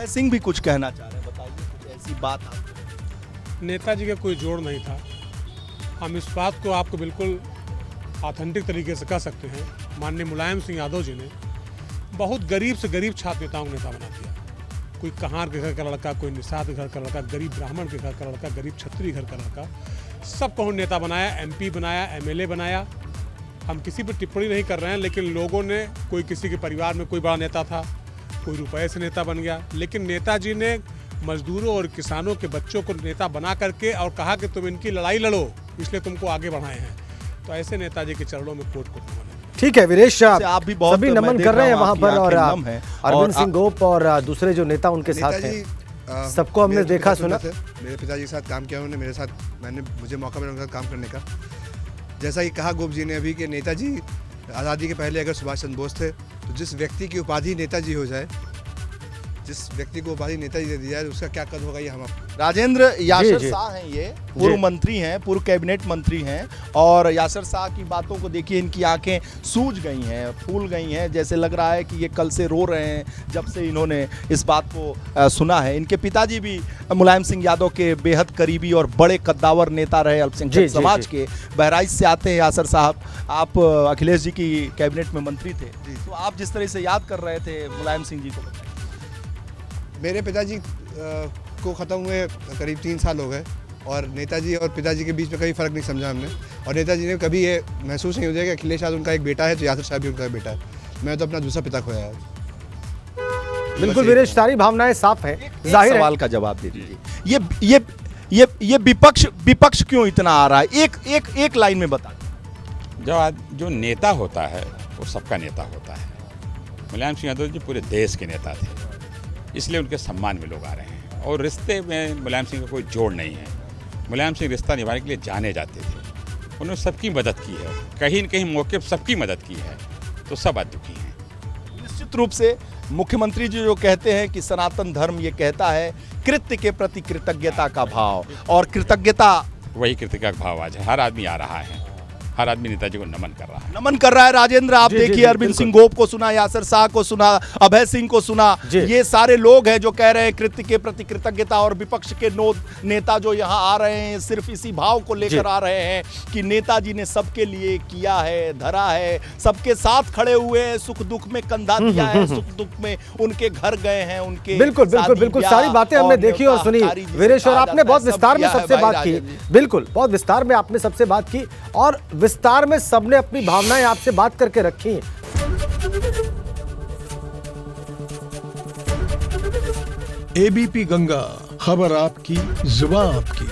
अभय सिंह भी कुछ कहना चाह रहे हैं, बताइए कुछ ऐसी बात आपको। नेताजी का कोई जोड़ नहीं था। हम इस बात को आपको बिल्कुल ऑथेंटिक तरीके से कह सकते हैं, माननीय मुलायम सिंह यादव जी ने बहुत गरीब से गरीब छात्र नेताओं को नेता बना दिया। कोई कहार के घर का लड़का, कोई निषाद के घर का लड़का, गरीब ब्राह्मण के घर का लड़का, गरीब क्षत्रिय घर का लड़का, सबको नेता बनाया, एमपी बनाया, एमएलए बनाया। हम किसी पर टिप्पणी नहीं कर रहे हैं, लेकिन लोगों ने, कोई किसी के परिवार में कोई बड़ा नेता था, कोई रुपए से नेता बन गया, लेकिन नेताजी ने मजदूरों और किसानों के बच्चों को नेता बना करके और कहा कि तुम इनकी लड़ाई लड़ो, इसलिए तुमको आगे बढ़ाए हैं। तो ऐसे नेताजी के चरणों में कोट नमन है। ठीक है वीरेश, आप भी बहुत सभी नमन कर रहे हैं वहां पर, और अरविंद सिंह गोप और दूसरे जो नेता उनके साथ हैं, सबको हमने देखा सुना। मेरे पिताजी के साथ काम किया उन्होंने, मेरे साथ मुझे मौका मिला उनके साथ काम करने का। जैसा कि कहा गोप जी ने अभी कि नेताजी आज़ादी के पहले अगर सुभाष चंद्र बोस थे, तो जिस व्यक्ति की उपाधि नेताजी हो जाए, जिस व्यक्ति को उपाधि नेताजी दे दी जाए, उसका क्या कद होगा ये हम राजेंद्र यासर शाह हैं, ये पूर्व मंत्री हैं, पूर्व कैबिनेट मंत्री हैं, और यासर शाह की बातों को देखिए, इनकी आंखें सूज गई हैं, फूल गई हैं, जैसे लग रहा है कि ये कल से रो रहे हैं जब से इन्होंने इस बात को सुना है। इनके पिताजी भी मुलायम सिंह यादव के बेहद करीबी और बड़े कद्दावर नेता रहे अल्पसंख्यक समाज के। बहराइच से आते हैं यासर साहब, आप अखिलेश जी की कैबिनेट में मंत्री थे, तो आप जिस तरह से याद कर रहे थे मुलायम सिंह जी को, मेरे पिताजी को ख़त्म हुए करीब 3 साल हो गए, और नेताजी और पिताजी के बीच में कभी फ़र्क नहीं समझा हमने। और नेताजी ने कभी ये महसूस नहीं होता कि अखिलेश यादव उनका एक बेटा है, तो यासर शाह भी उनका बेटा है। मैं तो अपना दूसरा पिता खोया है। बिल्कुल वीरेश, सारी भावनाएं साफ है। जाहिर सवाल का जवाब दे दीजिए, ये विपक्ष क्यों इतना आ रहा है? एक लाइन में बता। जो नेता होता है वो सबका नेता होता है। मुलायम सिंह यादव जी पूरे देश के नेता थे, इसलिए उनके सम्मान में लोग आ रहे हैं, और रिश्ते में मुलायम सिंह का कोई जोड़ नहीं है। मुलायम सिंह रिश्ता निभाने के लिए जाने जाते थे, उन्होंने सबकी मदद की है, कहीं न कहीं मौके पर सबकी मदद की है, तो सब आज दुखी हैं। निश्चित रूप से मुख्यमंत्री जी जो कहते हैं कि सनातन धर्म ये कहता है कृत्य के प्रति कृतज्ञता का भाव, और कृतज्ञता, वही कृतज्ञता का भाव आज है। हर आदमी आ रहा है, हर आदमी नेताजी को नमन कर रहा है। राजेंद्र, आप देखिए, अरविंद सिंह गोप को सुना, यासर शाह को सुना, अभय सिंह को सुना, ये सारे लोग हैं जो कह रहे हैं कृत्य के प्रति कृतज्ञता, और विपक्ष के नेता जो यहाँ आ रहे हैं सिर्फ इसी भाव को लेकर आ रहे हैं कि नेताजी ने सबके लिए किया है, धरा है, सबके साथ खड़े हुए हैं, सुख दुख में कंधा दिया है, सुख दुख में उनके घर गए हैं, उनके बिल्कुल सारी बातें हमने देखी और सुनी वीरेश, और आपने बहुत विस्तार में सबसे बात की। बिल्कुल, बहुत विस्तार में आपने सबसे बात की, और विस्तार में सबने अपनी भावनाएं आपसे बात करके रखी। एबीपी गंगा, खबर आपकी, जुबान आपकी।